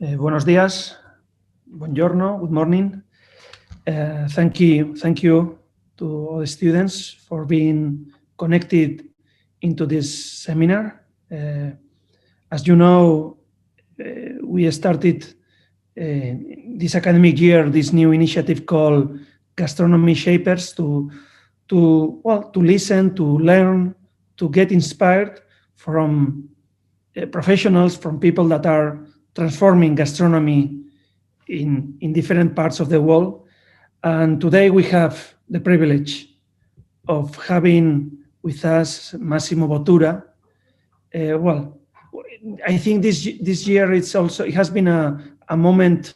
Buenos días, buongiorno, good morning. Thank you to all the students for being connected into this seminar. As you know, we started this academic year this new initiative called Gastronomy Shapers to listen, to learn, to get inspired from professionals, from people that are transforming gastronomy in different parts of the world. And today we have the privilege of having with us Massimo Bottura. I think this year it has been a moment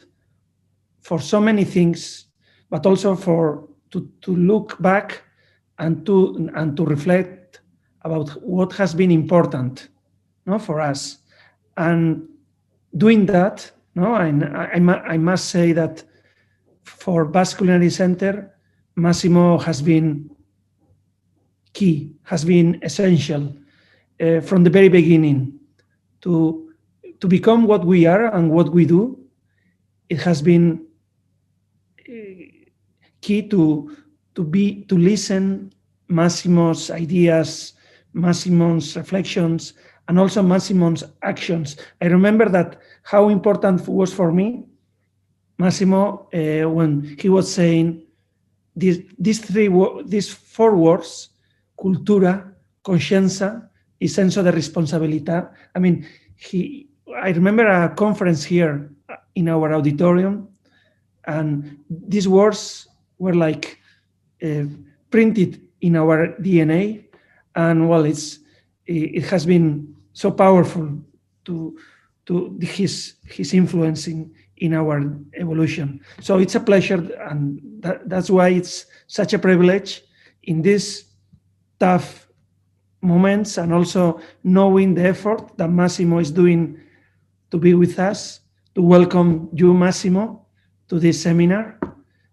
for so many things, but also to look back and to reflect about what has been important, for us. And doing that, I must say that for Basque Culinary Center, Massimo has been key, has been essential from the very beginning to become what we are and what we do. It has been key to listen Massimo's ideas, Massimo's reflections, and also Massimo's actions. I remember that how important was for me, Massimo, when he was saying these four words, cultura, coscienza, y senso de responsabilità. I mean, I remember a conference here in our auditorium, and these words were like printed in our DNA, and it has been so powerful to his influence in our evolution. So it's a pleasure, and that's why it's such a privilege in these tough moments, and also knowing the effort that Massimo is doing to be with us, to welcome you, Massimo, to this seminar,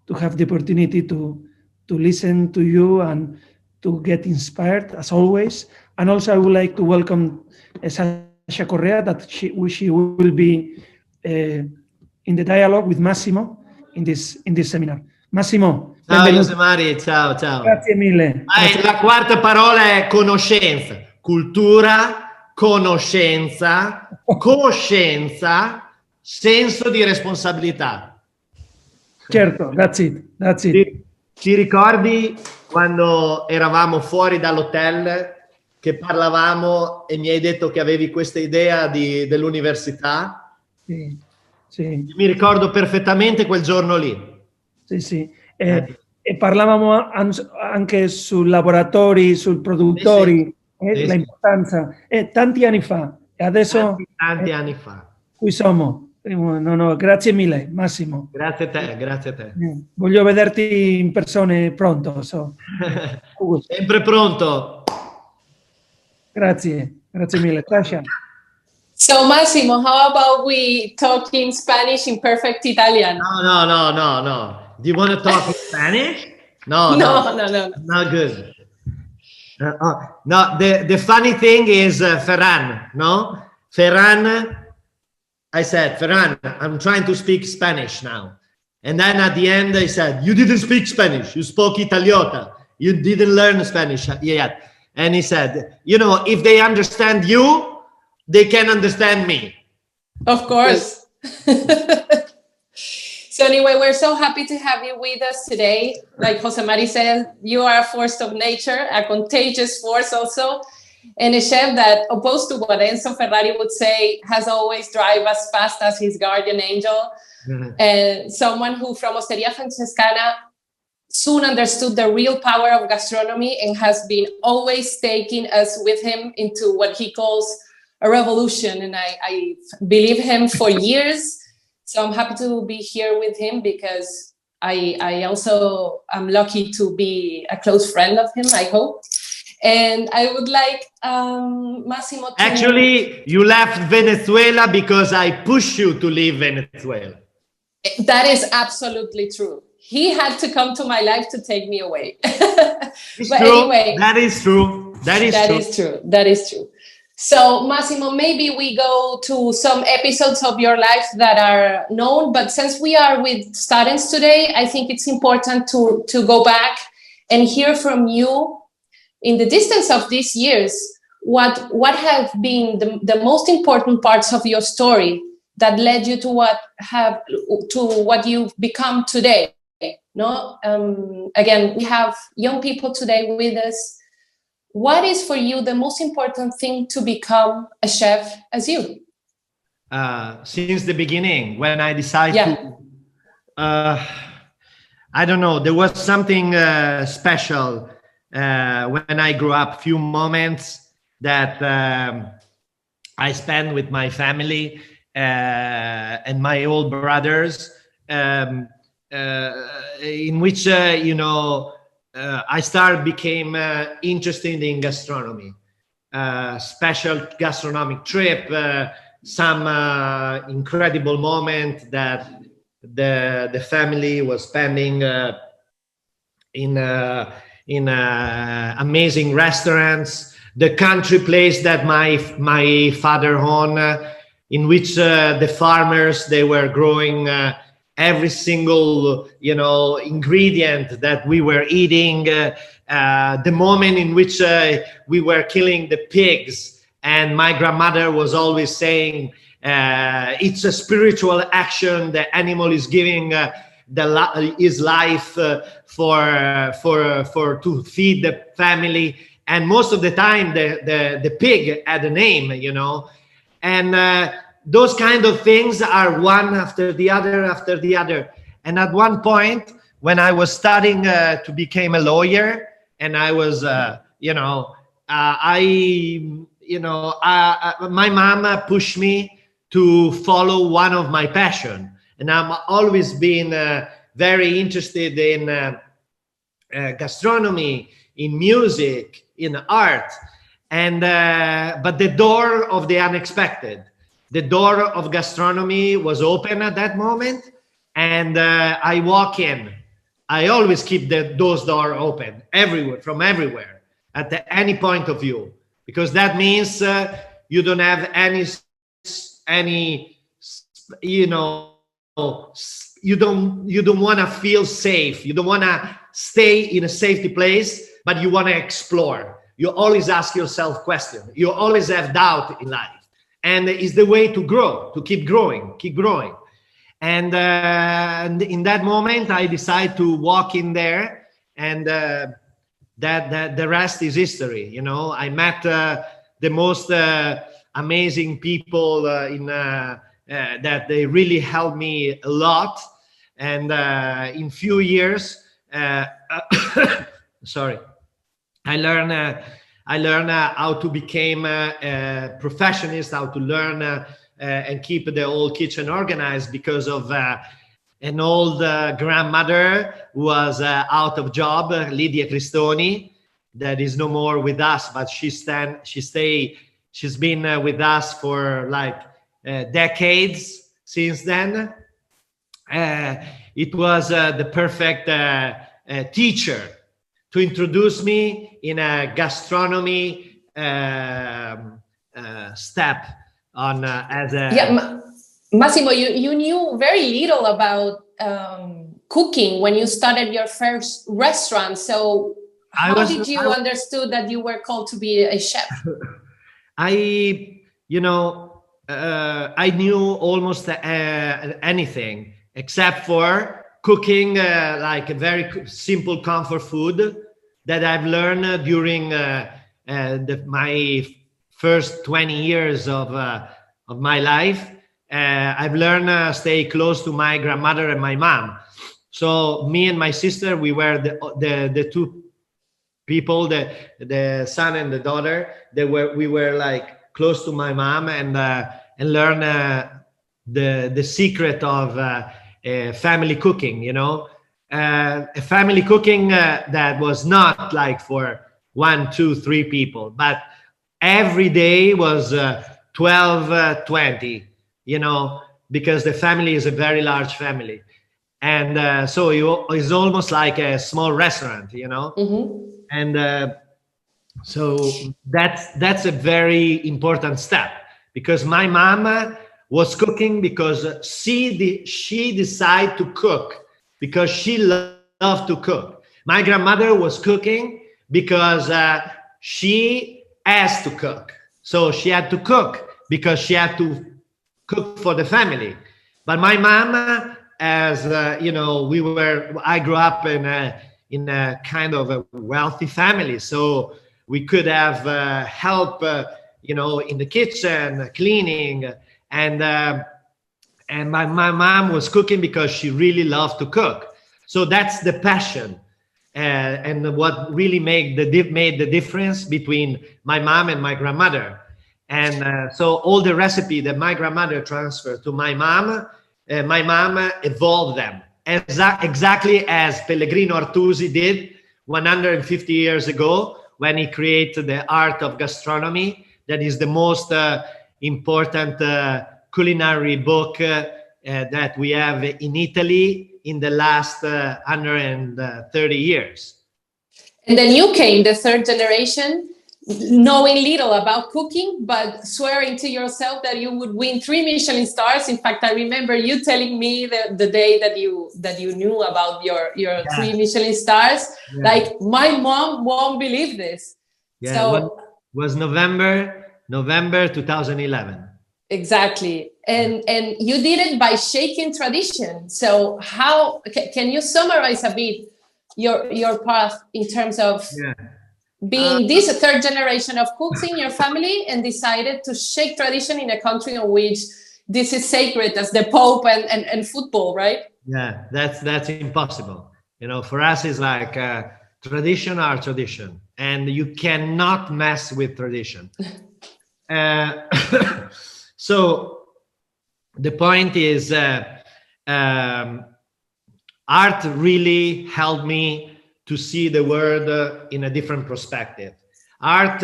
to have the opportunity to listen to you and to get inspired as always. And also I would like to welcome Sasha Correa, that she will be in the dialogue with Massimo in this seminar. Massimo. Ciao Josemari, ciao. Grazie mille. La quarta parola è conoscenza, cultura, conoscenza, coscienza, senso di responsabilità. Certo, that's it. Ti ricordi quando eravamo fuori dall'hotel che parlavamo e mi hai detto che avevi questa idea dell'università? Sì. Mi ricordo perfettamente quel giorno lì. Sì. E parlavamo anche sul laboratori, sul produttori, la importanza. Tanti anni fa. E adesso... Tanti anni fa. Qui siamo. No, grazie mille, Massimo. Grazie a te. Voglio vederti in persona pronto. Sempre pronto. Grazie mille. Sasha. So Massimo, how about we talk in Spanish in perfect Italian? No. Do you want to talk in Spanish? No. Not good. No, the funny thing is Ferran, no? Ferran, I said, Ferran, I'm trying to speak Spanish now. And then at the end, I said, you didn't speak Spanish. You spoke Italiota. You didn't learn Spanish yet. And he said, if they understand you, they can understand me. Of course. So anyway, we're so happy to have you with us today. Like Josemari said, you are a force of nature, a contagious force also, and a chef that, opposed to what Enzo Ferrari would say, has always drive as fast as his guardian angel. Mm-hmm. And someone who from Osteria Francescana soon understood the real power of gastronomy and has been always taking us with him into what he calls a revolution. And I believe him for years. So I'm happy to be here with him because I also am lucky to be a close friend of him, I hope. And I would like Massimo to... Actually, you left Venezuela because I pushed you to leave Venezuela. That is absolutely true. He had to come to my life to take me away. But anyway, that is true. That is true. So, Massimo, maybe we go to some episodes of your life that are known, but since we are with students today, I think it's important to go back and hear from you in the distance of these years, what have been the most important parts of your story that led you to what you've become today. No, again, we have young people today with us. What is for you the most important thing to become a chef as you? Since the beginning, when I decided to, I don't know, there was something special when I grew up. Few moments that I spent with my family and my old brothers, in which I became interested in gastronomy. Special gastronomic trip, some incredible moment that the family was spending in amazing restaurants. The country place that my father owned, in which the farmers, they were growing every single ingredient that we were eating. The moment in which we were killing the pigs, and my grandmother was always saying, it's a spiritual action. The animal is giving his life for to feed the family. And most of the time the pig had a name, and those kind of things are one after the other. And at one point, when I was studying to become a lawyer, and I was my mom pushed me to follow one of my passion, and I've always been very interested in gastronomy, in music, in art, and but the door of the unexpected, the door of gastronomy was open at that moment, and I walk in. I always keep those doors open everywhere, from everywhere, at any point of view, because that means you don't have any you don't want to feel safe. You don't want to stay in a safety place, but you want to explore. You always ask yourself questions. You always have doubt in life. And it's the way to grow, to keep growing. And in that moment, I decided to walk in there, and that the rest is history. I met the most amazing people that they really helped me a lot. And in few years, sorry, I learned how to become a professionist, how to learn and keep the whole kitchen organized, because of an old grandmother who was out of job, Lydia Cristoni, that is no more with us, but she's been with us for like decades since then. It was the perfect teacher to introduce me in a gastronomy step on as a Massimo, you knew very little about cooking when you started your first restaurant. So how did you understood that you were called to be a chef? I knew almost anything except for cooking, like a very simple comfort food that I've learned during my first 20 years of my life. I've learned stay close to my grandmother and my mom. So me and my sister, we were the two people, the son and the daughter. We were like close to my mom, and learn the secret of family cooking. A family cooking that was not like for 1, 2, 3 people, but every day was 12, 20. Because the family is a very large family, and so it's almost like a small restaurant. Mm-hmm. And So that's a very important step, because my mom was cooking because she decided to cook because she loved to cook. My grandmother was cooking because she has to cook. So she had to cook because she had to cook for the family. But my mom, as I grew up in a kind of a wealthy family, so we could have help, in the kitchen, cleaning, and my mom was cooking because she really loved to cook. So that's the passion, and what really made the difference between my mom and my grandmother. And so all the recipe that my grandmother transferred to my mom evolved them exactly as Pellegrino Artusi did 150 years ago, when he created the art of gastronomy. That is the most important culinary book that we have in Italy in the last 130 years. And then you came, the third generation, knowing little about cooking, but swearing to yourself that you would win 3 Michelin stars. In fact, I remember you telling me the day that you knew about your 3 Michelin stars. Yeah. Like, my mom won't believe this. Yeah, so was November 2011. Exactly. And you did it by shaking tradition. So how can you summarize a bit your path in terms of being this third generation of cooks in your family and decided to shake tradition in a country in which this is sacred as the Pope and football, right? Yeah, that's impossible. For us, it's like tradition are tradition, and you cannot mess with tradition. So the point is, art really helped me to see the world in a different perspective. Art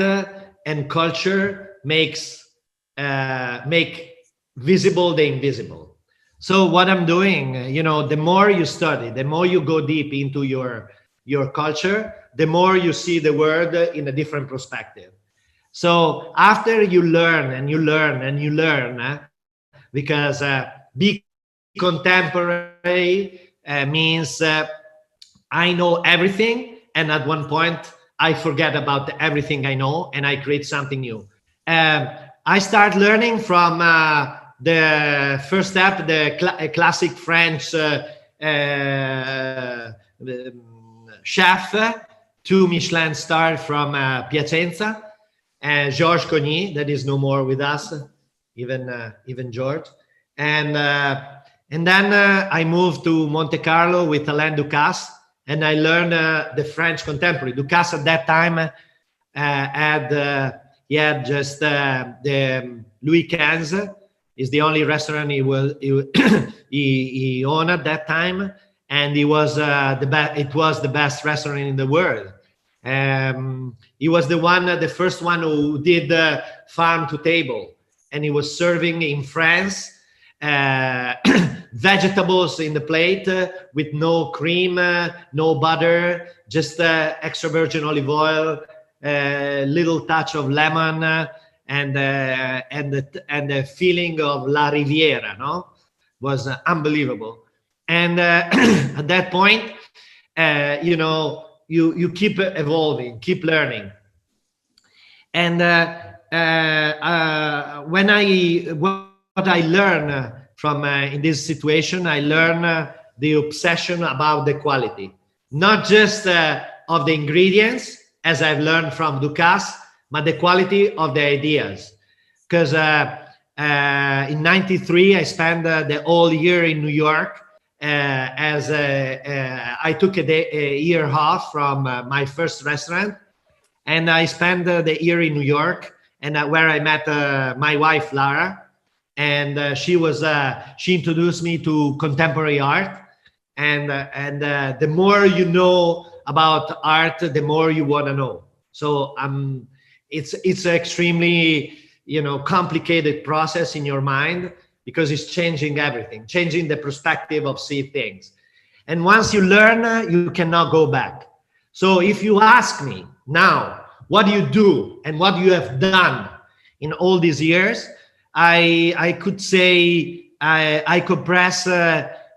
and culture make visible the invisible. So what I'm doing, the more you study, the more you go deep into your culture, the more you see the world in a different perspective. So after you learn and you learn and you learn, because be contemporary means I know everything, and at one point I forget about everything I know and I create something new. I start learning from the first step, the classic French chef, 2 Michelin star from Piacenza, Georges Cogny, that is no more with us, even George. And then I moved to Monte Carlo with Alain Ducasse, and I learned the French contemporary. Ducasse at that time had just the Louis XV is the only restaurant he owned at that time, and it was the best restaurant in the world. He was the first one who did farm to table, and he was serving in France vegetables in the plate with no cream, no butter, just extra virgin olive oil, little touch of lemon, and the feeling of La Riviera, was unbelievable. And at that point, you keep evolving, keep learning. And what I learned from in this situation, I learned the obsession about the quality, not just of the ingredients, as I've learned from Ducasse, but the quality of the ideas. Because in '93, I spent the whole year in New York. I took a year off from my first restaurant, and I spent the year in New York, and where I met my wife Lara, and she introduced me to contemporary art, and the more you know about art, the more you want to know. So it's an extremely complicated process in your mind, because it's changing everything, changing the perspective of seeing things. And once you learn, you cannot go back. So if you ask me now, what you do and what you have done in all these years, I could say I compress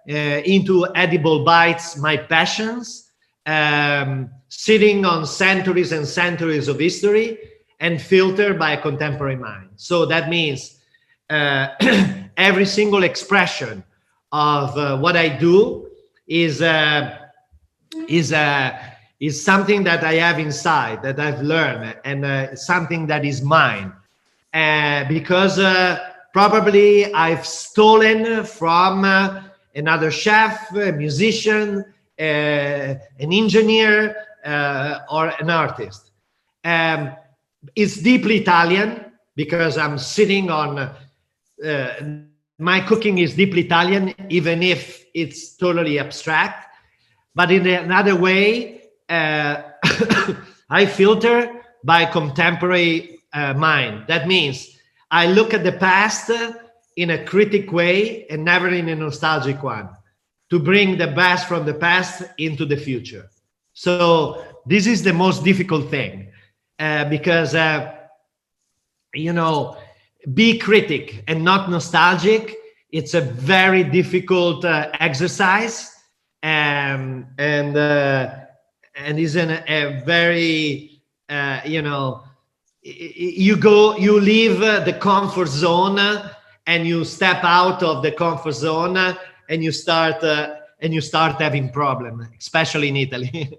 into edible bites my passions, sitting on centuries and centuries of history, and filtered by a contemporary mind. So that means every single expression of what I do is something that I have inside, that I've learned, and something that is mine. Because probably I've stolen from another chef, a musician, an engineer, or an artist. It's deeply Italian because I'm sitting on, my cooking is deeply Italian, even if it's totally abstract. But in another way, I filter by contemporary mind. That means I look at the past in a critic way and never in a nostalgic one, to bring the best from the past into the future. So this is the most difficult thing, because be critic and not nostalgic. It's a very difficult exercise, and is a very you leave the comfort zone and you step out of the comfort zone and you start having problem, especially in Italy.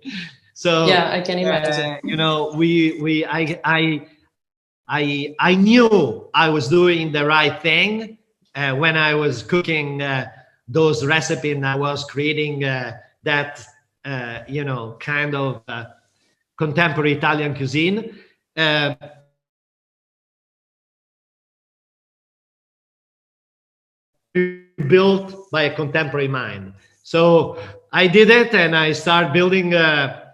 So yeah, I can imagine. I knew I was doing the right thing when I was cooking those recipes, and I was creating that kind of contemporary Italian cuisine. Built by a contemporary mind. So I did it, and I started building a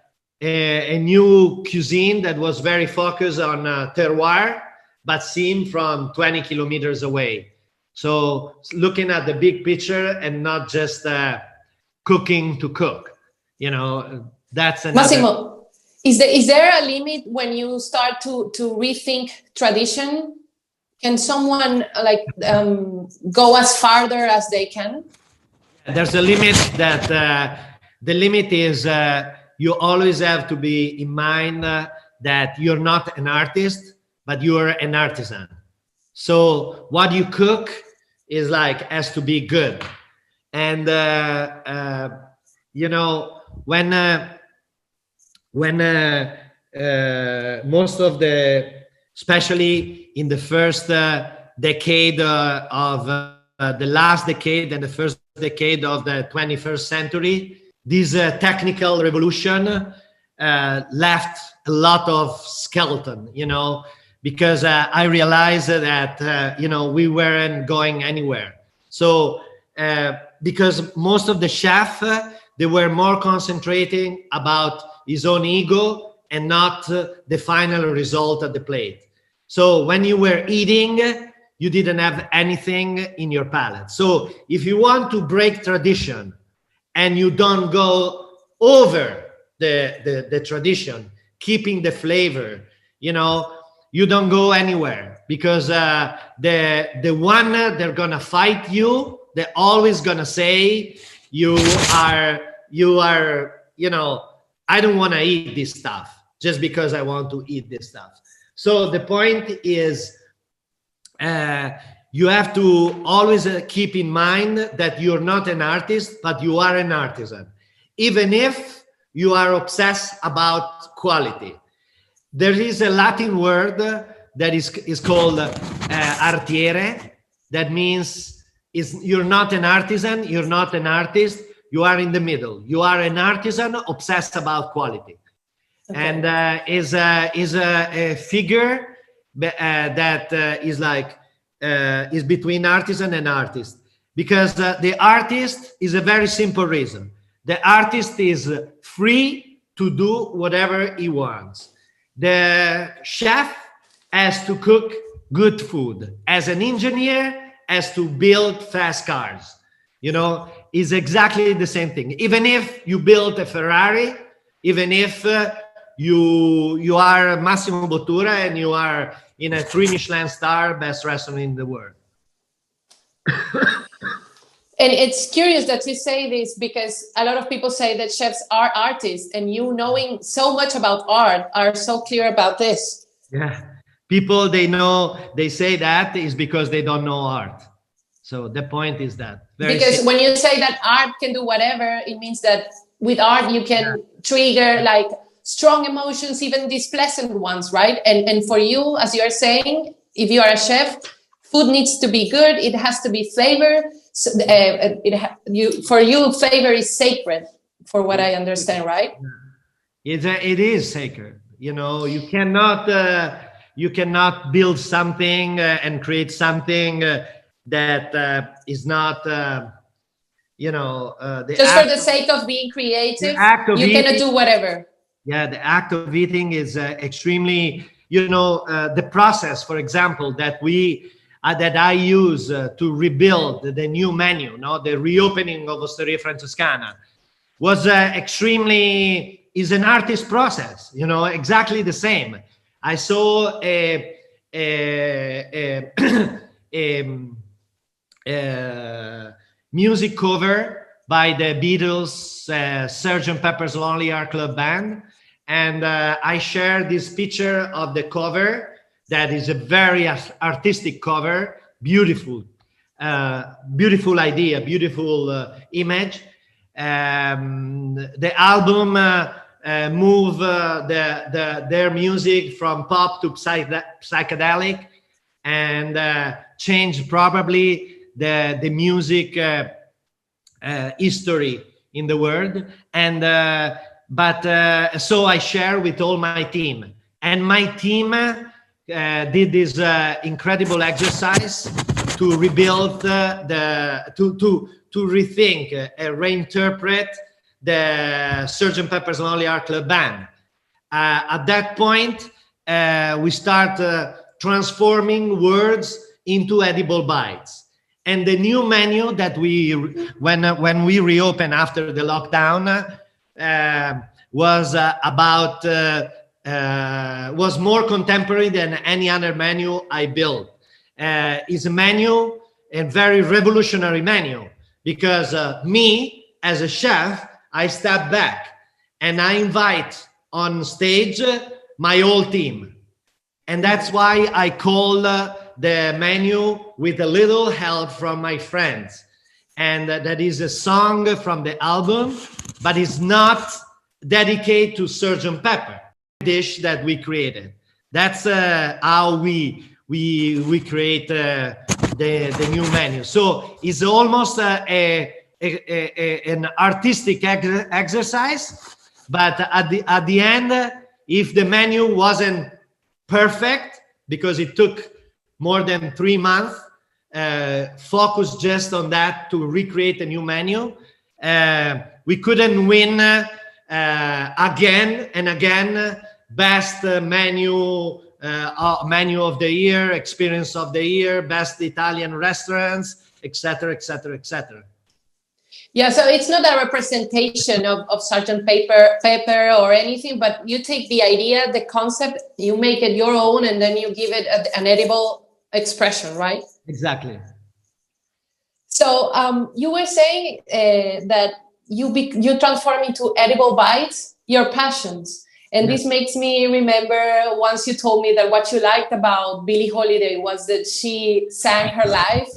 new cuisine that was very focused on terroir, but seen from 20 kilometers away. So looking at the big picture and not just cooking to cook. That's another. Massimo, is there a limit when you start to rethink tradition? Can someone go as farther as they can? There's a limit. That the limit is you always have to be in mind that you're not an artist, but you're an artisan. So what you cook is has to be good. And when most of especially in the first decade of the last decade and the first decade of the 21st century, this technical revolution left a lot of skeleton, because I realized that, we weren't going anywhere. So because most of the chefs, they were more concentrating about his own ego and not the final result at the plate. So when you were eating, you didn't have anything in your palate. So if you want to break tradition and you don't go over the tradition, keeping the flavor, you don't go anywhere, because the one they're gonna fight you, they're always gonna say you are I don't want to eat this stuff just because I want to eat this stuff. So the point is, you have to always keep in mind that you're not an artist, but you are an artisan, even if you are obsessed about quality. There is a Latin word that is called artiere. That means you're not an artisan, you're not an artist, you are in the middle. You are an artisan obsessed about quality. Okay. And is a figure that is between artisan and artist, because the artist is a very simple reason. The artist is free to do whatever he wants. The chef has to cook good food. As an engineer, has to build fast cars. Is exactly the same thing. Even if you build a Ferrari, even if you are Massimo Bottura and you are in a 3 Michelin star best restaurant in the world. And it's curious that you say this, because a lot of people say that chefs are artists, and you, knowing so much about art, are so clear about this. Yeah, people, they say that is because they don't know art. So the point is that. Because when you say that art can do whatever, it means that with art you can trigger like strong emotions, even these pleasant ones, right? And for you, as you're saying, if you are a chef, food needs to be good. It has to be flavor. So, for you, flavor is sacred, for what I understand, right? It is sacred. You know, you cannot build something and create something that is not, just for the sake of being creative. You cannot do whatever. Yeah, the act of eating is extremely, the process, for example, that I use to rebuild the new menu, the reopening of Osteria Francescana, was is an artist process, exactly the same. I saw a music cover by the Beatles, Sgt. Pepper's Lonely Hearts Club Band, and I shared this picture of the cover. That is a very artistic cover, beautiful idea, beautiful image. The album move their music from pop to psychedelic, and change probably the music history in the world. And so I share with all my team, and my team did this incredible exercise to rebuild to rethink, reinterpret the Sgt. Pepper's Lonely Hearts Club Band. At that point, we start transforming words into edible bites. And the new menu that when we reopened after the lockdown was was more contemporary than any other menu I built. Is a menu, a very revolutionary menu, because me as a chef, I step back and I invite on stage my whole team. And that's why I call the menu with a little help from my friends. And that is a song from the album, but it's not dedicated to Sgt. Pepper dish that we created. That's how we create the new menu. So it's almost an artistic exercise, but at the end, if the menu wasn't perfect, because it took more than 3 months, focus just on that to recreate a new menu, we couldn't win again and again best menu of the year, experience of the year, best Italian restaurants, etc., etc., etc. Yeah, so it's not a representation of Sgt. Pepper or anything, but you take the idea, the concept, you make it your own, and then you give it an edible expression, right? Exactly. So you were saying that you transform into edible bites your passions. And yes. This makes me remember once you told me that what you liked about Billie Holiday was that she sang her life.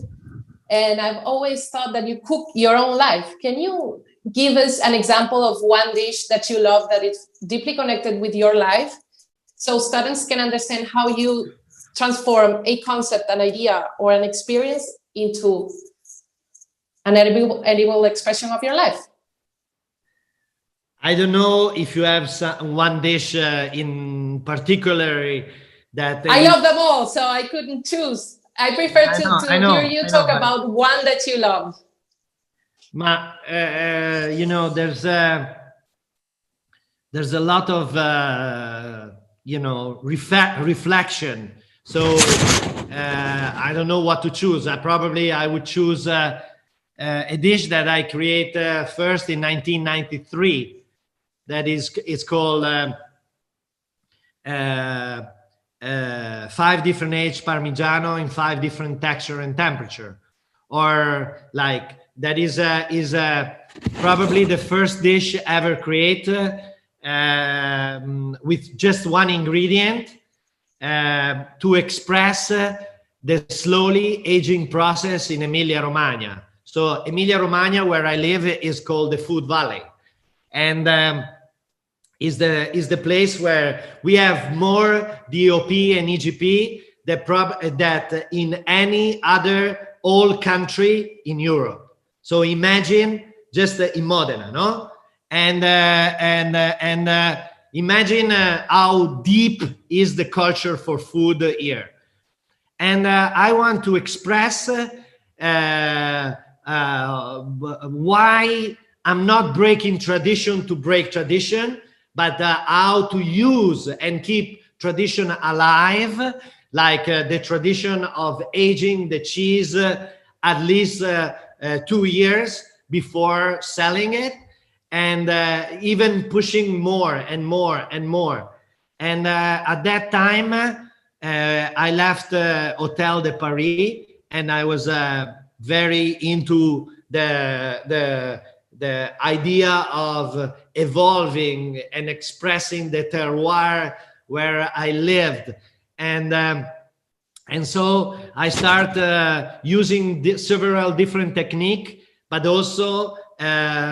And I've always thought that you cook your own life. Can you give us an example of one dish that you love that is deeply connected with your life, so students can understand how you transform a concept, an idea, or an experience into an edible expression of your life? I don't know if you have one dish in particular that... I love them all, so I couldn't choose. I prefer to hear you talk about one that you love. There's a lot of reflection. So I don't know what to choose. I would choose a dish that I created first in 1993. It's called 5 different age Parmigiano in 5 different texture and temperature. Or like that is probably the first dish ever created with just one ingredient to express the slowly aging process in Emilia-Romagna. So Emilia-Romagna, where I live, is called the Food Valley, and is the place where we have more DOP and EGP that in any other old country in Europe. So imagine just in Modena, no? And imagine how deep is the culture for food here. And I want to express why I'm not breaking tradition to break tradition, but how to use and keep tradition alive, like the tradition of aging the cheese at least 2 years before selling it, and even pushing more and more and more. And at that time, I left Hotel de Paris, and I was very into the idea of evolving and expressing the terroir where I lived. And so I started using several different techniques, but also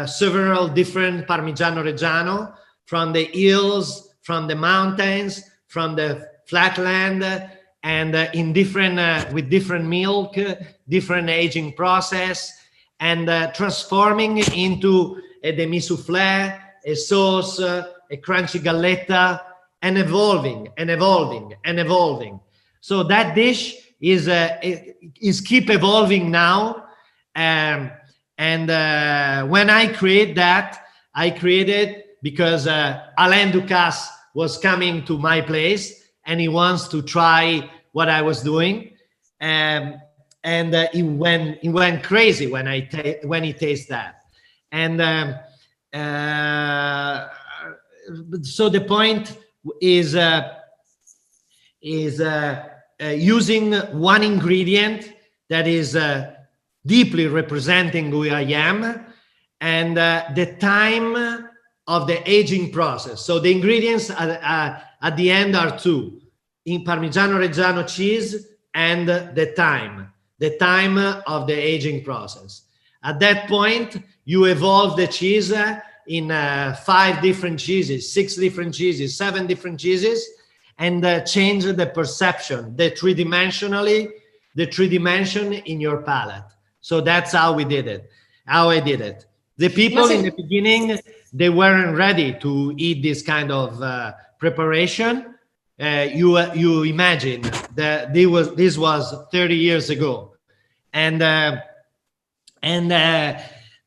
several different Parmigiano Reggiano from the hills, from the mountains, from the flatland, and in different with different milk, different aging process, and transforming into a demi-soufflé, a sauce, a crunchy galletta, and evolving and evolving and evolving. So that dish is keep evolving now. And when I create that, I created because Alain Ducasse was coming to my place and he wants to try what I was doing. And he went crazy when he tastes that. And so the point is using one ingredient that is deeply representing who I am, and the time of the aging process. So the ingredients at the end are 2: in Parmigiano Reggiano cheese and the time of the aging process. At that point, you evolve the cheese in 5 different cheeses, 6 different cheeses, 7 different cheeses, and change the perception, the three dimension in your palate. So that's how we did it, how I did it. The people in the beginning, they weren't ready to eat this kind of preparation. You imagine that this was 30 years ago.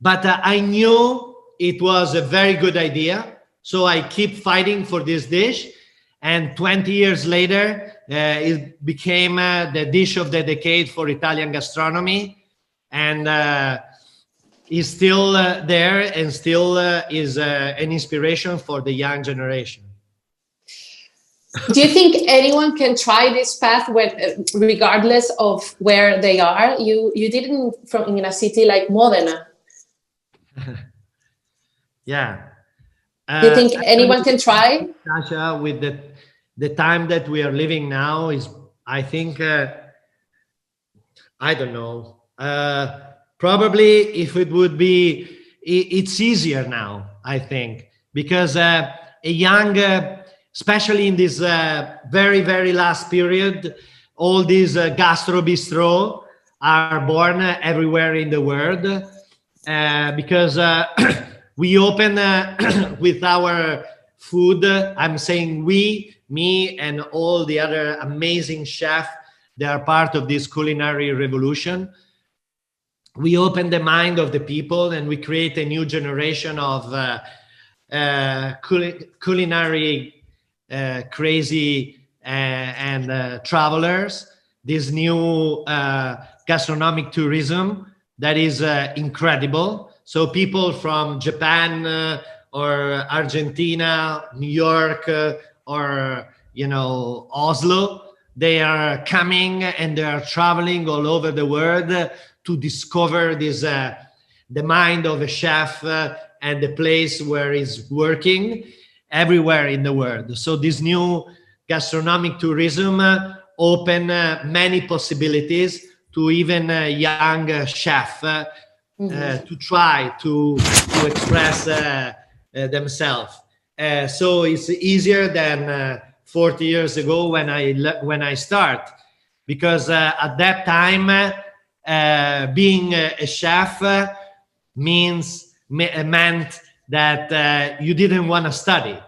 But I knew it was a very good idea. So I keep fighting for this dish. And 20 years later, it became the dish of the decade for Italian gastronomy. And is still there and still is an inspiration for the young generation. Do you think anyone can try this path regardless of where they are? You did it in a city like Modena. Yeah. Do you think anyone can try? Sasha, with the time that we are living now, is, I think, I don't know. Probably if it would be, it's easier now, I think, because a young, especially in this very, very last period, all these gastro bistro are born everywhere in the world, because we open with our food. I'm saying we, me, and all the other amazing chefs that are part of this culinary revolution. We open the mind of the people and we create a new generation of culinary crazy and travelers. This new gastronomic tourism that is incredible. So people from Japan or Argentina, New York, or Oslo. They are coming and they are traveling all over the world to discover this, the mind of a chef and the place where he's working everywhere in the world. So this new gastronomic tourism open many possibilities to even a young chef to try to express themselves. So it's easier than 40 years ago when I start, because at that time being a chef meant that you didn't want to study,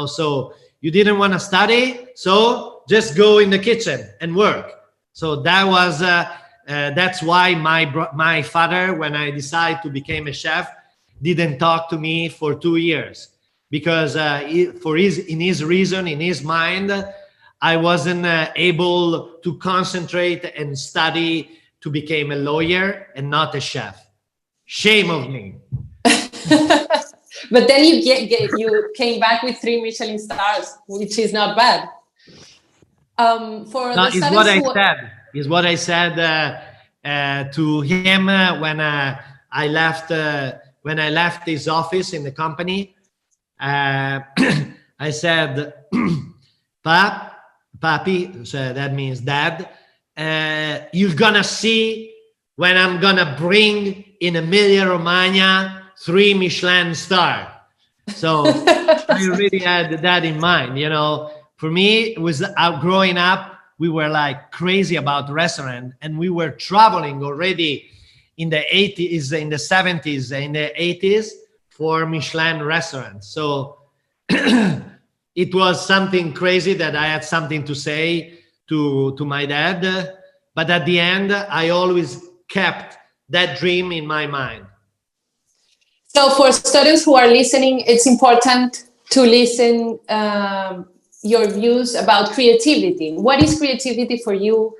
so you didn't want to study, so just go in the kitchen and work. So that was that's why my father, when I decided to become a chef, didn't talk to me for 2 years, because in his mind, I wasn't able to concentrate and study to become a lawyer and not a chef. Shame of me. But then you came back with 3 Michelin stars, which is not bad. Is what I said to him when I left his office in the company. I said, Papi, so that means Dad, you're gonna see when I'm gonna bring in Emilia Romagna 3 Michelin star. So I really had that in mind. For me, it was growing up, we were like crazy about restaurant, and we were traveling already in the 80s, in the 70s, in the 80s for Michelin restaurants. So it was something crazy that I had something to say to my dad. But at the end, I always kept that dream in my mind. So for students who are listening, it's important to listen your views about creativity. What is creativity for you,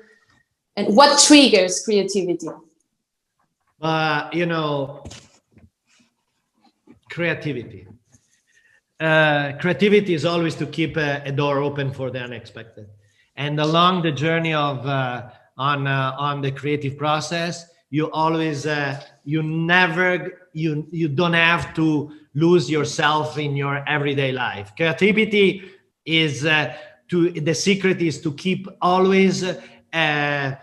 and what triggers creativity? Creativity. Creativity is always to keep a door open for the unexpected. And along the journey of on the creative process, you always you don't have to lose yourself in your everyday life. Creativity is the secret is to keep always the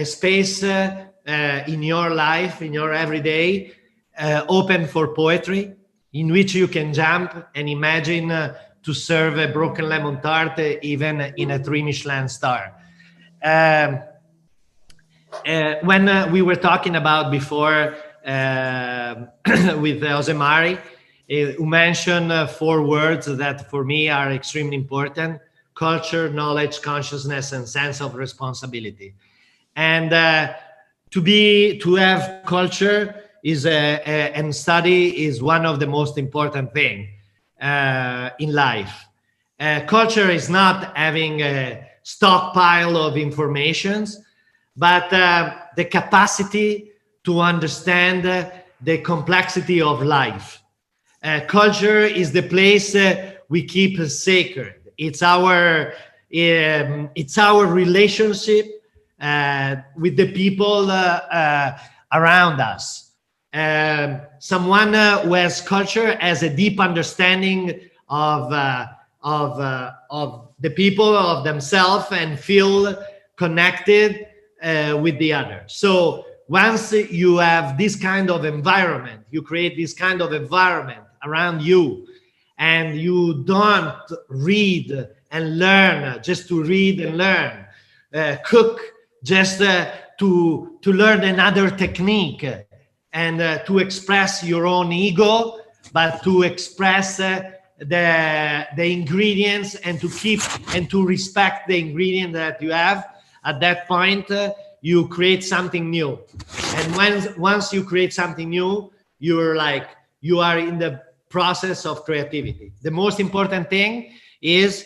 space in your life, in your everyday, open for poetry, in which you can jump and imagine to serve a broken lemon tart even in a 3 Michelin star. When we were talking about before with Josemari, who mentioned 4 words that for me are extremely important: culture, knowledge, consciousness, and sense of responsibility. And to have culture is and study is one of the most important thing in life. Culture is not having a stockpile of informations, but the capacity to understand the complexity of life. Culture is the place we keep sacred. It's our relationship with the people around us. Someone who has culture has a deep understanding of the people, of themselves, and feel connected with the other. So once you have this kind of environment, you create this kind of environment around you, and you don't read and learn just to read and learn, cook just to learn another technique and to express your own ego, but to express the ingredients and to keep and to respect the ingredient that you have. At that point, you create something new. And once you create something new, you are in the process of creativity. The most important thing is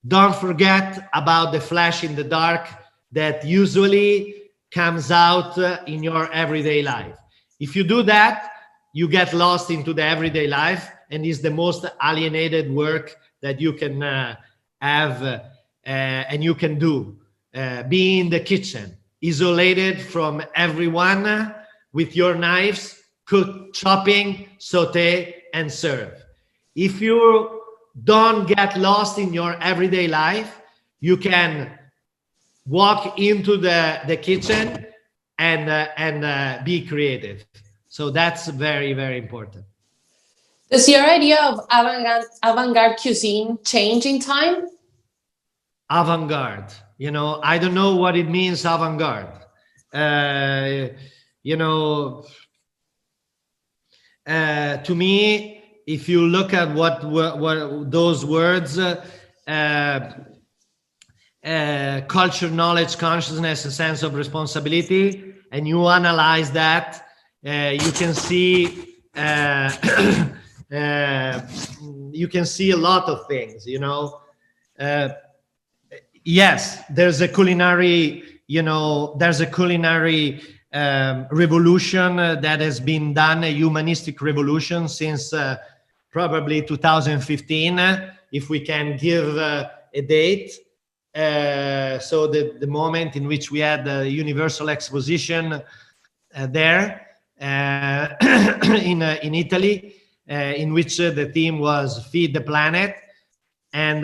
don't forget about the flash in the dark that usually comes out in your everyday life. If you do that, you get lost into the everyday life, and is the most alienated work that you can have and you can do. Be in the kitchen, isolated from everyone, with your knives, cook, chopping, saute, and serve. If you don't get lost in your everyday life, you can walk into the kitchen and be creative. So that's very, very important. Does your idea of avant-garde cuisine change in time? Avant-garde, you know, I don't know what it means, avant-garde. You know, to me, if you look at what those words, culture, knowledge, consciousness, a sense of responsibility, and you analyze that, you can see you can see a lot of things, you know. Yes, there's a culinary, you know, there's a culinary revolution that has been done, a humanistic revolution since probably 2015, if we can give a date. So the moment in which we had the Universal Exposition there in Italy, in which the theme was Feed the Planet, and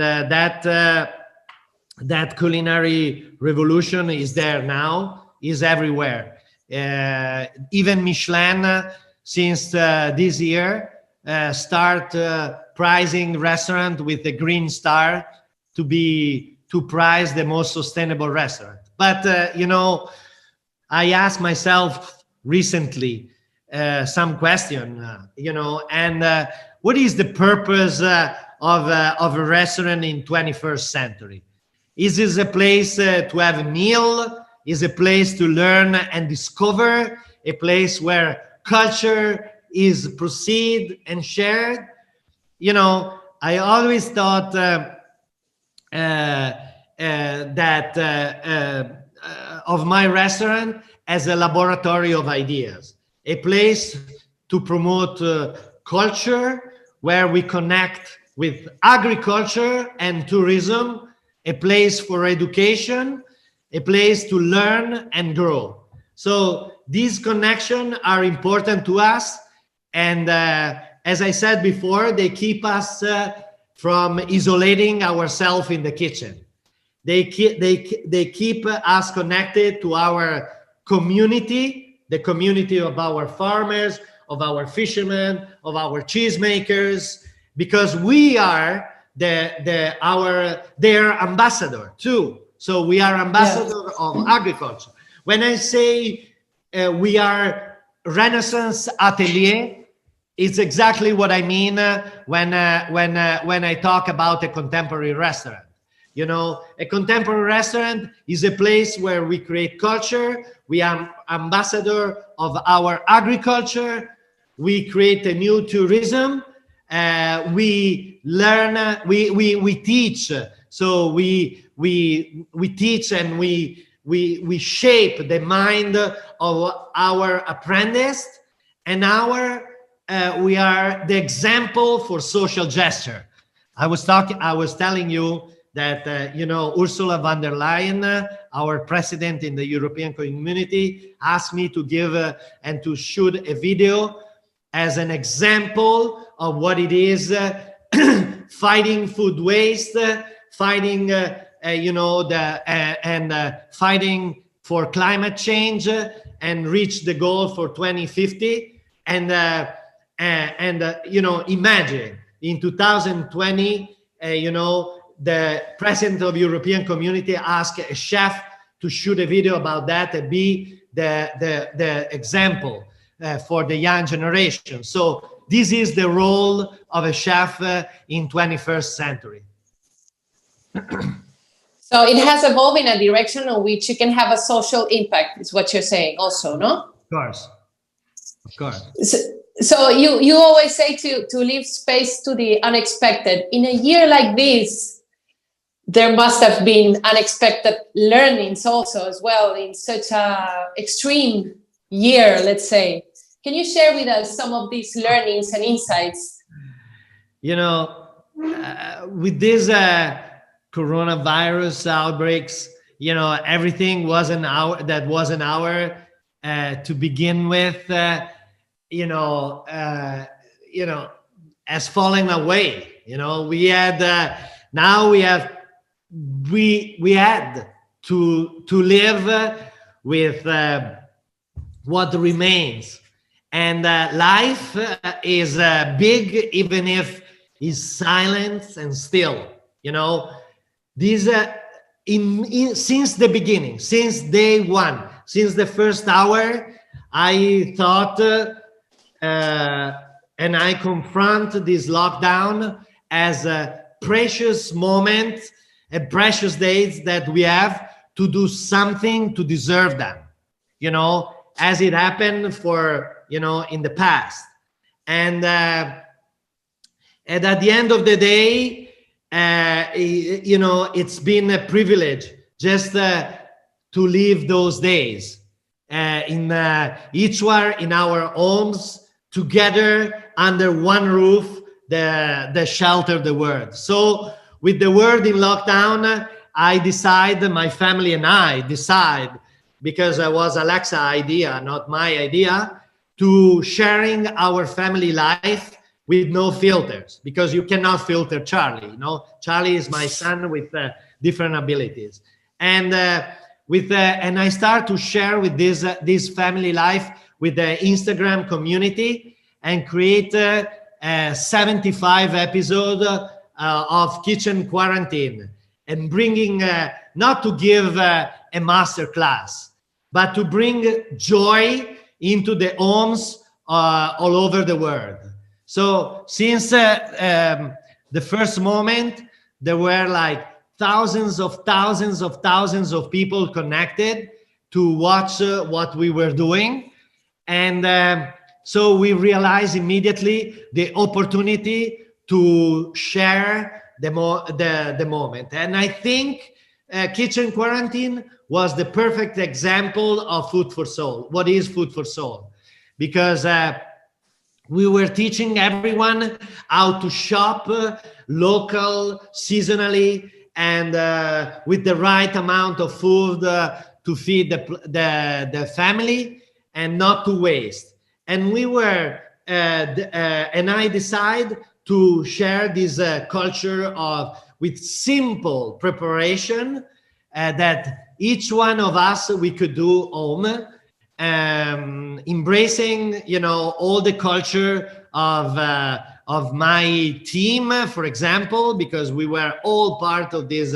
that culinary revolution is there now, is everywhere. Even Michelin, since this year, start prizing restaurant with the green star to prize the most sustainable restaurant. But you know, I asked myself recently some question, you know, and what is the purpose of a restaurant in 21st century? Is this a place to have a meal? Is a place to learn and discover? A place where culture is proceed and shared? You know, I always thought of my restaurant as a laboratory of ideas, a place to promote culture, where we connect with agriculture and tourism, a place for education, a place to learn and grow. So these connections are important to us, and as I said before, they keep us from isolating ourselves in the kitchen. They keep us connected to our community, the community of our farmers, of our fishermen, of our cheesemakers, because we are their ambassador too. So we are ambassador of agriculture. When I say we are Renaissance atelier, it's exactly what I mean when I talk about a contemporary restaurant. You know, a contemporary restaurant is a place where we create culture. We are ambassador of our agriculture. We create a new tourism. We learn. We teach. So we teach and we shape the mind of our apprentice, and we are the example for social gesture. I was telling you that you know, Ursula von der Leyen, our president in the European Community, asked me to give and to shoot a video as an example of what it is fighting food waste, fighting you know, fighting for climate change and reach the goal for 2050. And you know, imagine in 2020, you know, the president of European Community asked a chef to shoot a video about that and be the example for the young generation. So this is the role of a chef in 21st century. So it has evolved in a direction in which you can have a social impact, is what you're saying also, no? Of course. So you always say to leave space to the unexpected. In a year like this, there must have been unexpected learnings also as well in such a extreme year, let's say. Can you share with us some of these learnings and insights? You know, with this coronavirus outbreaks, everything wasn't our to begin with, has fallen away. We had to live with what remains, and life is big, even if it's silent and still. These since the beginning, since day one, since the first hour, I thought and I confront this lockdown as a precious moment, a precious days that we have to do something to deserve them, as it happened for, in the past. And at the end of the day, it's been a privilege just to live those days in each one in our homes, together under one roof, the shelter the world. So with the world in lockdown, my family and I decide, because it was Alexa idea, not my idea, to sharing our family life with no filters, because you cannot filter Charlie. Charlie is my son with different abilities, and and I start to share with this family life with the Instagram community, and create 75 episodes of Kitchen Quarantine, and bringing not to give a master class, but to bring joy into the homes all over the world. So since the first moment, there were like thousands of people connected to watch what we were doing. And so we realized immediately the opportunity to share the moment. And I think Kitchen Quarantine was the perfect example of Food for Soul. What is Food for Soul? Because we were teaching everyone how to shop local, seasonally, and with the right amount of food to feed the family and not to waste. And we were, and I decided to share this culture with simple preparation that each one of us we could do home, embracing all the culture of my team, for example, because we were all part of this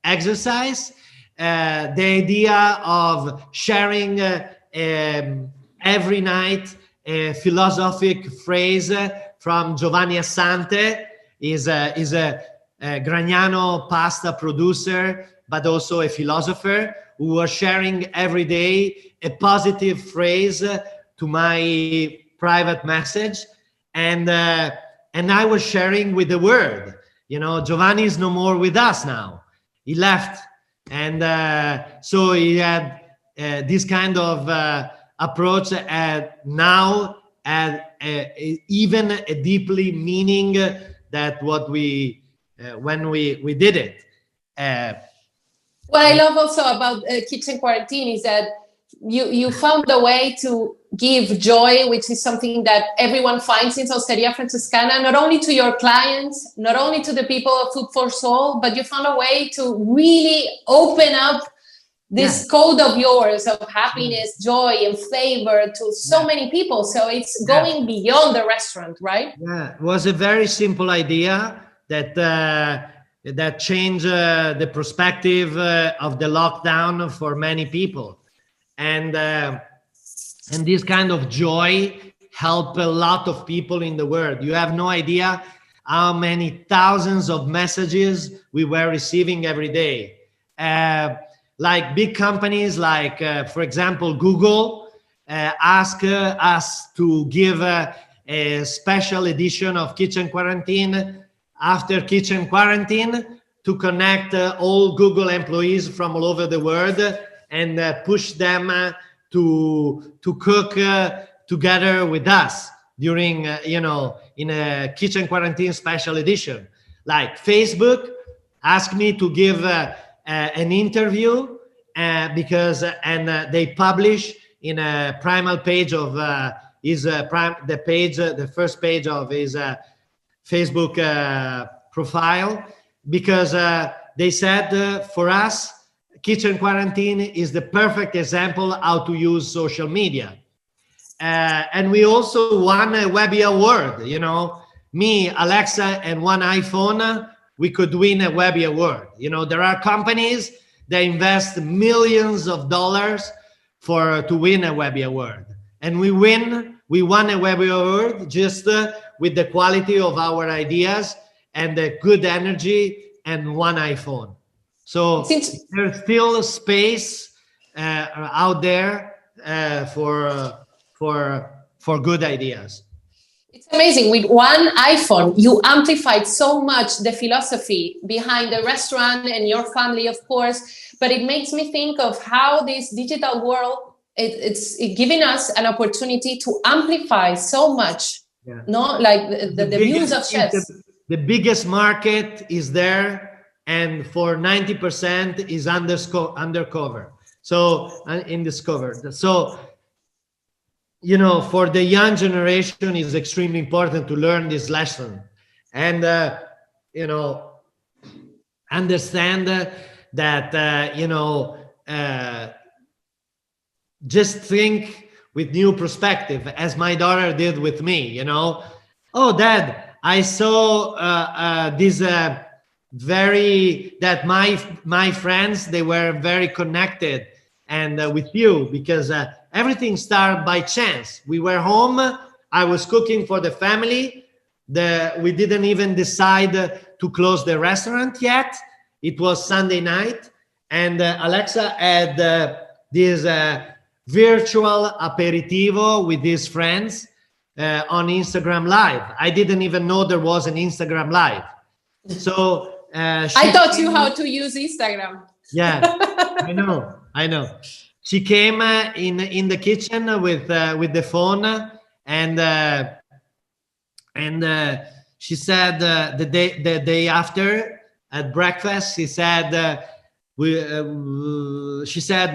exercise. The idea of sharing every night a philosophic phrase from Giovanni Assante, is a Gragnano pasta producer, but also a philosopher, who was sharing every day a positive phrase to my private message, and I was sharing with the world. Giovanni is no more with us now; he left, and so he had this kind of approach, now even a deeply meaning that what we when we did it. What I love also about Kitchen Quarantine is that you found a way to give joy, which is something that everyone finds in Osteria Francescana, not only to your clients, not only to the people of Food for Soul, but you found a way to really open up this code of yours of happiness, joy, and flavor to so many people. So it's going beyond the restaurant, right? Yeah, it was a very simple idea that changed the perspective of the lockdown for many people, and this kind of joy helped a lot of people in the world. You have no idea how many thousands of messages we were receiving every day. Like big companies, like for example Google, ask us to give a special edition of Kitchen Quarantine after Kitchen Quarantine, to connect all Google employees from all over the world and push them to cook together with us. during, in a kitchen quarantine special edition. Like Facebook asked me to give an interview because they publish in a primal page of the first page of his Facebook profile, because they said for us, kitchen quarantine is the perfect example how to use social media. And we also won a Webby Award, me, Alexa, and one iPhone, we could win a Webby Award. There are companies that invest millions of dollars to win a Webby Award. And we won a Webby Award just with the quality of our ideas and the good energy and one iPhone. So there's still space out there for good ideas. It's amazing. With one iPhone, you amplified so much the philosophy behind the restaurant and your family, of course. But it makes me think of how this digital world, it's giving us an opportunity to amplify so much. Yeah. No, like the views of chefs. The biggest market is there, and for 90% is undercover. So undiscovered. So, for the young generation, it's extremely important to learn this lesson, and understand that just think with new perspective, as my daughter did with me. Oh, Dad, I saw this that my friends, they were very connected and with you, because everything started by chance. We were home. I was cooking for the family. We didn't even decide to close the restaurant yet. It was Sunday night, and Alexa had this virtual aperitivo with his friends on Instagram Live. I didn't even know there was an Instagram Live. So I taught you how to use Instagram. Yeah, I know. She came in the kitchen with the phone, and she said the day after at breakfast, she said,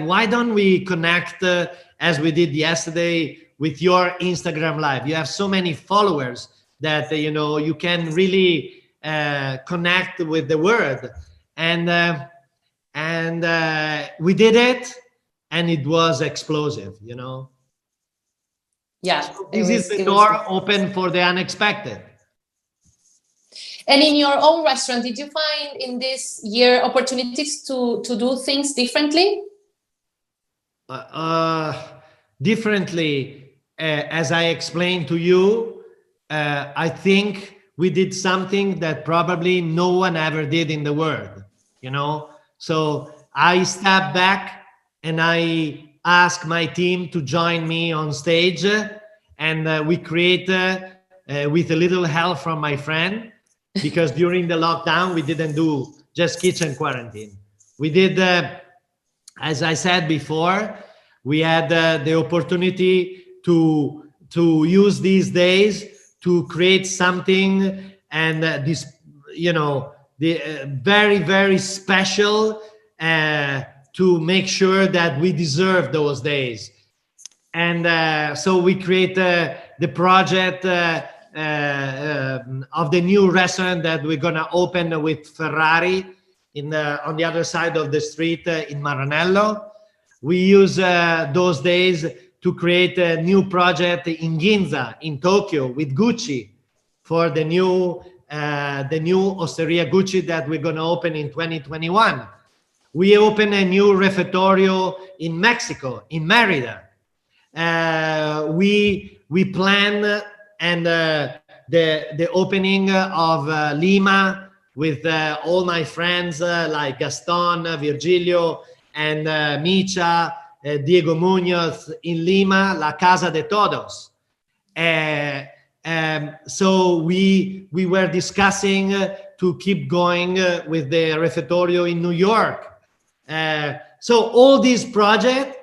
why don't we connect as we did yesterday with your Instagram Live? You have so many followers that you can really connect with the world, and we did it, and it was explosive. Yeah, so this is the door open for the unexpected. And in your own restaurant, did you find in this year opportunities to do things differently? Differently, as I explained to you, I think we did something that probably no one ever did in the world, So I stepped back and I asked my team to join me on stage, and we created, with a little help from my friend, because during the lockdown, we didn't do just kitchen quarantine. We did, as I said before, we had the opportunity to use these days to create something, and the very, very special, to make sure that we deserve those days. And so we create the project of the new restaurant that we're gonna open with Ferrari on the other side of the street in Maranello. We use those days to create a new project in Ginza, in Tokyo, with Gucci, for the new Osteria Gucci that we're gonna open in 2021. We open a new refectorio in Mexico, in Merida. We plan and the opening of Lima with all my friends like Gaston, Virgilio, and Micha, Diego Munoz in Lima, La Casa de Todos. So we were discussing to keep going with the refectorio in New York. So all these projects,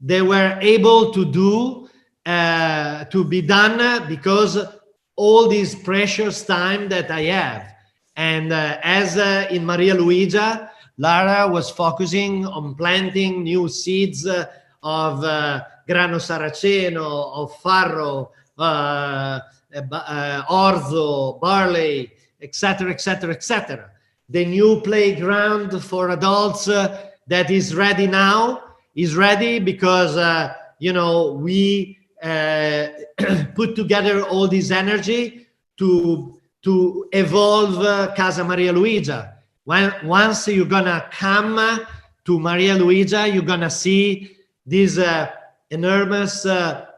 they were able to do to be done because all this precious time that I have. And as in Maria Luigia, Lara was focusing on planting new seeds of grano saraceno, of farro, orzo, barley, etc., etc., etc. The new playground for adults that is ready now is ready because you know, we put together all this energy to evolve Casa Maria Luigia. Once you're gonna come to Maria Luigia, you're gonna see this enormous,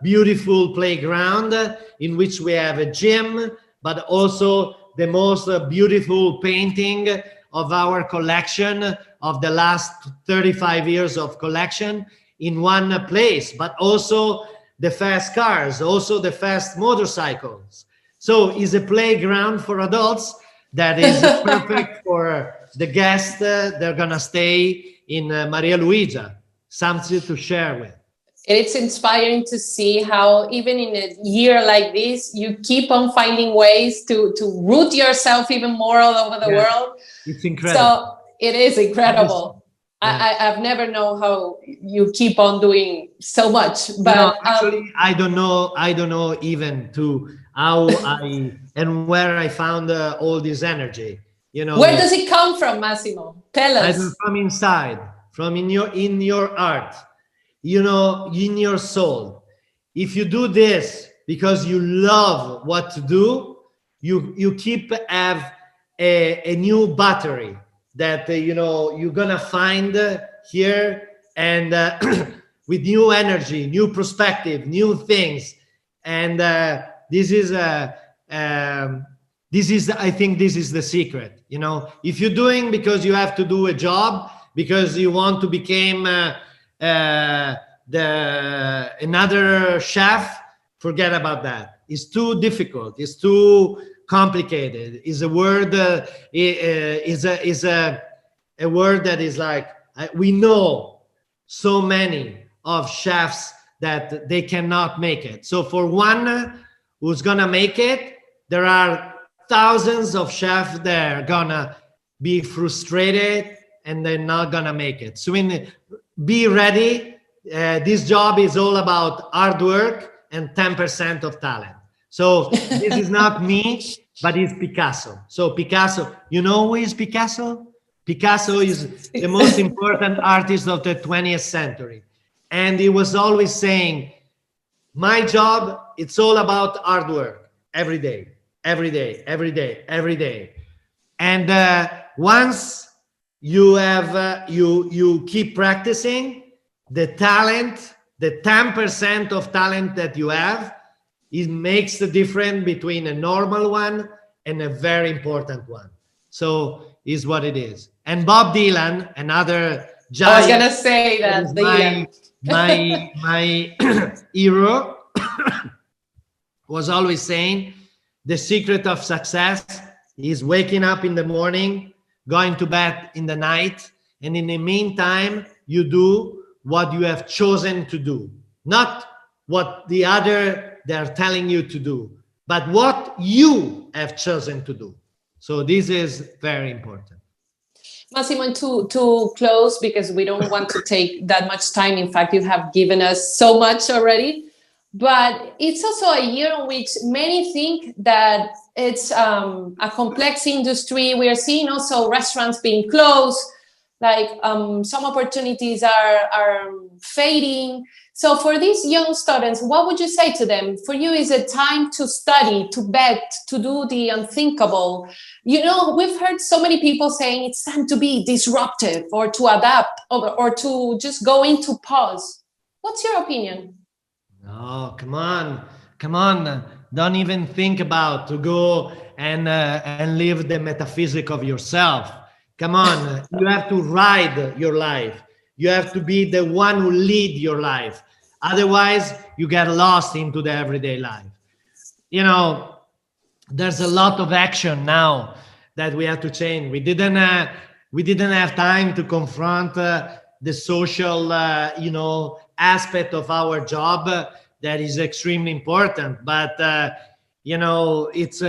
beautiful playground in which we have a gym, but also the most beautiful painting of our collection of the last 35 years of collection in one place, but also the fast cars, also the fast motorcycles. So it's a playground for adults that is perfect for the guests. They're gonna stay in Maria Luigia. Something to share with. It's inspiring to see how even in a year like this, you keep on finding ways to root yourself even more all over the world. It's incredible. So it is incredible. Yeah. I've never known how you keep on doing so much. But no, actually, I don't know even to how I and where I found all this energy. You know, where does it come from, Massimo? Tell us. From inside, from in your art. You know, in your soul. If you do this because you love what to do, you keep have a new battery that you know you're gonna find here, and with new energy, new perspective, new things. And this is I think this is the secret. You know, if you're doing because you have to do a job, because you want to become another chef, forget about that. It's too difficult. It's too complicated. Is a word is a word that is like we know so many of chefs that they cannot make it. So for one who's gonna make it, there are thousands of chefs that are gonna be frustrated and they're not gonna make it. So be ready. This job is all about hard work and 10% of talent. So this is not me, but it's Picasso. So Picasso, you know who is Picasso? Picasso is the most important artist of the 20th century. And he was always saying, my job, it's all about hard work every day, every day, every day, every day. And once you have, you keep practicing, the talent, the 10% of talent that you have, it makes the difference between a normal one and a very important one. So is what it is. And Bob Dylan, another giant. I was gonna say that my hero, was always saying the secret of success is waking up in the morning, going to bed in the night, and in the meantime you do what you have chosen to do, not what the other they're telling you to do, but what you have chosen to do. So this is very important. Massimo, to close, because we don't want to take that much time. In fact, you have given us so much already. But it's also a year in which many think that it's a complex industry. We are seeing also restaurants being closed, like some opportunities are fading. So for these young students, what would you say to them? For you, is it time to study, to bet, to do the unthinkable? You know, we've heard so many people saying it's time to be disruptive or to adapt or to just go into pause. What's your opinion? Oh, come on. Don't even think about to go and live the metaphysic of yourself. Come on, you have to ride your life. You have to be the one who lead your life. Otherwise, you get lost into the everyday life. You know, there's a lot of action now that we have to change. We didn't have time to confront the social, aspect of our job that is extremely important. But you know, it's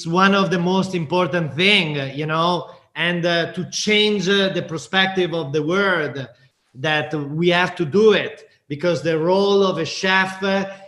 one of the most important thing, you know, and to change the perspective of the world, that we have to do it, because the role of a chef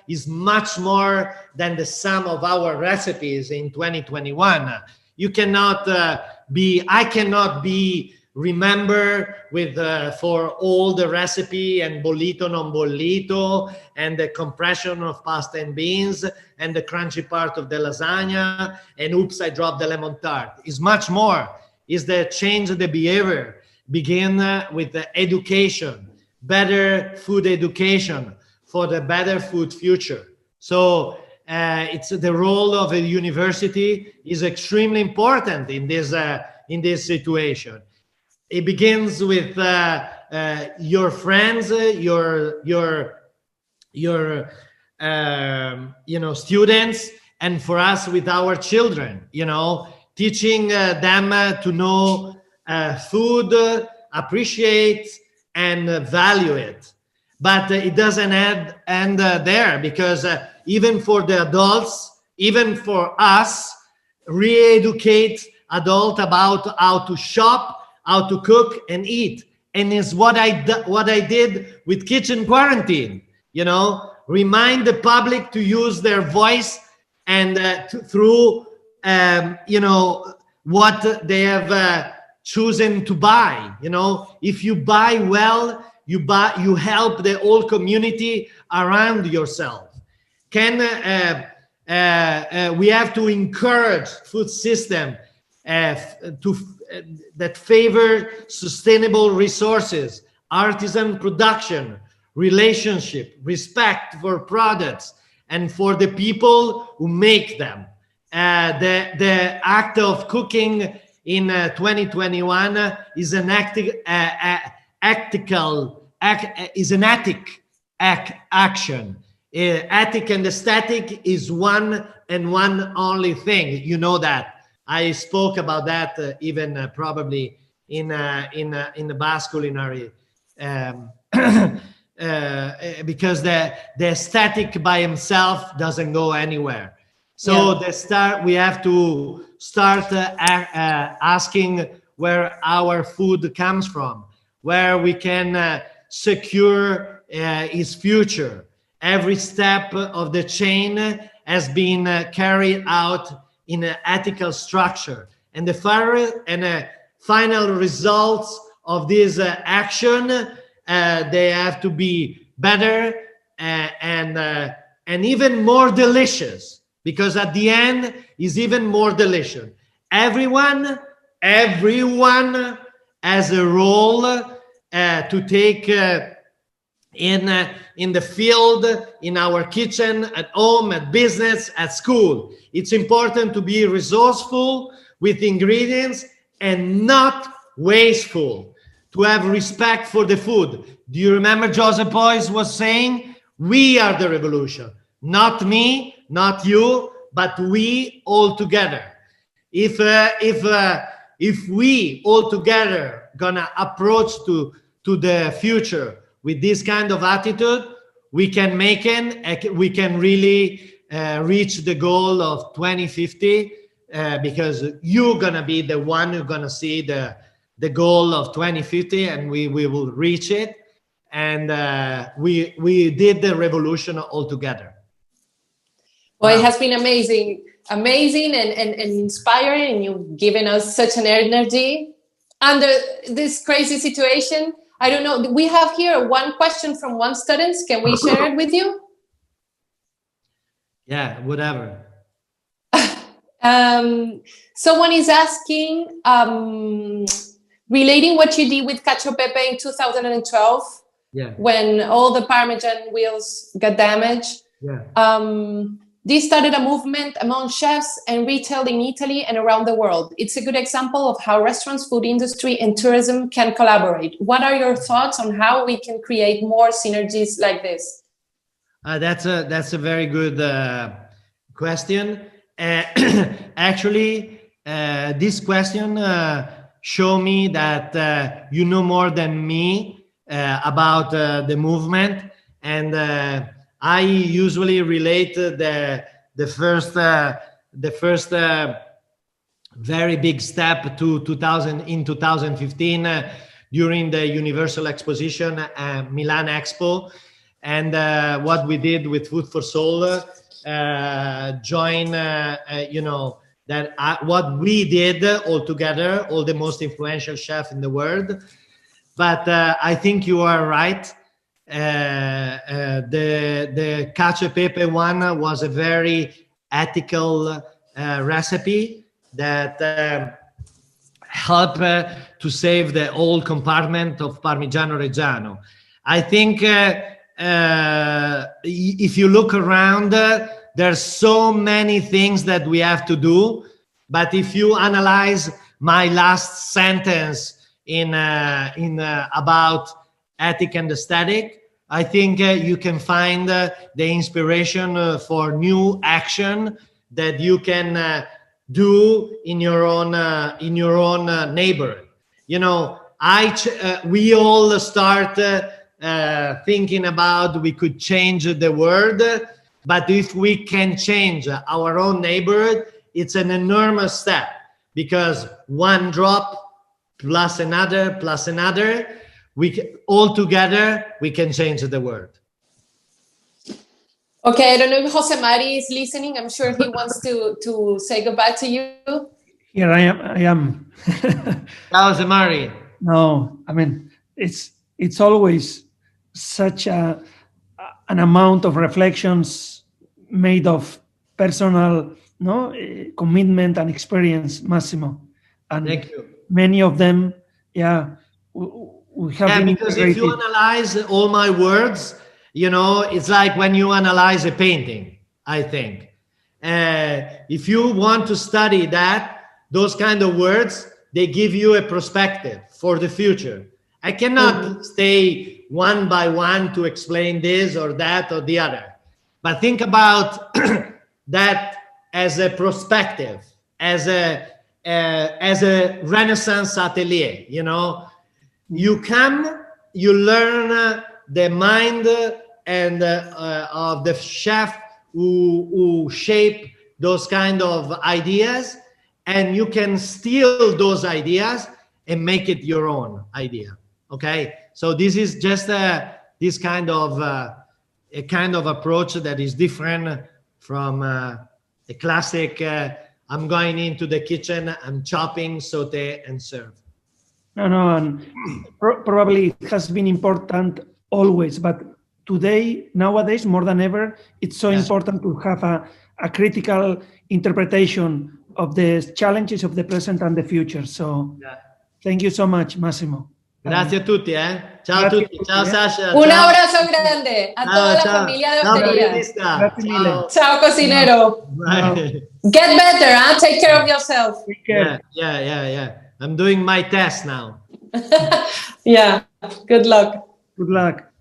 is much more than the sum of our recipes in 2021. You cannot I cannot be remember with for all the recipe and bollito non bollito and the compression of pasta and beans and the crunchy part of the lasagna and oops, I dropped the lemon tart. Is much more. Is the change the behavior. Begin with the education, better food education for the better food future. So it's the role of a university is extremely important in this situation. It begins with your friends, your you know, students, and for us with our children, you know, teaching them to know food, appreciate and value it. But it doesn't end there, because even for the adults, even for us, re-educate adult about how to shop, how to cook and eat. And is what I did with kitchen quarantine, you know, remind the public to use their voice and through you know, what they have chosen to buy. You know, if you buy well, you help the whole community around yourself. We have to encourage food system that favor sustainable resources, artisan production, relationship, respect for products, and for the people who make them. The act of cooking in 2021 is an action. Ethic and aesthetic is one and one only thing. You know that. I spoke about that even probably in the Basque culinary, because the aesthetic by himself doesn't go anywhere. So we have to start asking where our food comes from, where we can secure its future. Every step of the chain has been carried out in an ethical structure, and the final results of this action, they have to be better and even more delicious, because at the end is even more delicious. Everyone has a role to take in the field, in our kitchen, at home, at business, at school. It's important to be resourceful with ingredients and not wasteful, to have respect for the food. Do you remember Joseph Beuys was saying, we are the revolution, not me, not you, but we all together. If we all together gonna approach to the future with this kind of attitude, we can really reach the goal of 2050, because you're gonna be the one who's gonna see the goal of 2050, and we will reach it. And we did the revolution all together. Well, it has been amazing and inspiring, and you've given us such an energy under this crazy situation. I don't know. We have here one question from one student. Can we share it with you? Yeah, whatever. Someone is asking, relating what you did with cacio pepe in 2012, when all the Parmesan wheels got damaged. This started a movement among chefs and retail in Italy and around the world. It's a good example of how restaurants, food industry, and tourism can collaborate. What are your thoughts on how we can create more synergies like this? That's a very good question. Actually, this question show me that you know more than me about the movement. And I usually relate the first very big step to 2015 during the Universal Exposition, Milan Expo, and what we did with Food for Soul, what we did all together, all the most influential chefs in the world. But I think you are right. The cacio e pepe one was a very ethical recipe that helped to save the old compartment of Parmigiano Reggiano. I think if you look around, there's so many things that we have to do. But if you analyze my last sentence in about ethic and aesthetic, I think you can find the inspiration for new action that you can do in your own neighborhood. You know, we all start thinking about we could change the world, but if we can change our own neighborhood, it's an enormous step, because one drop plus another, all together we can change the world. Okay, I don't know if Jose Mari is listening. I'm sure he wants to say goodbye to you. Here I am. Jose Mari. No, I mean, it's always such an amount of reflections made of personal commitment and experience, Massimo. And thank you. Many of them, we have been because if you analyze all my words, you know, it's like when you analyze a painting, I think. If you want to study those kind of words, they give you a perspective for the future. I cannot stay one by one to explain this or that or the other. But think about that as a perspective, as a Renaissance atelier, you know. You come, you learn the mind and of the chef who shape those kind of ideas, and you can steal those ideas and make it your own idea. Okay, so this is just this kind of a kind of approach that is different from a classic. I'm going into the kitchen, I'm chopping, saute, and serve. No, and probably it has been important always, but today, nowadays, more than ever, it's so important to have a critical interpretation of the challenges of the present and the future. So, thank you so much, Massimo. Grazie a tutti, Ciao a tutti. Ciao Sasha. Un abrazo grande a toda la familia de Hostería. Ciao, cocinero. Get better, Take care of yourself. Take care. Yeah. I'm doing my test now. Yeah. Good luck. Good luck.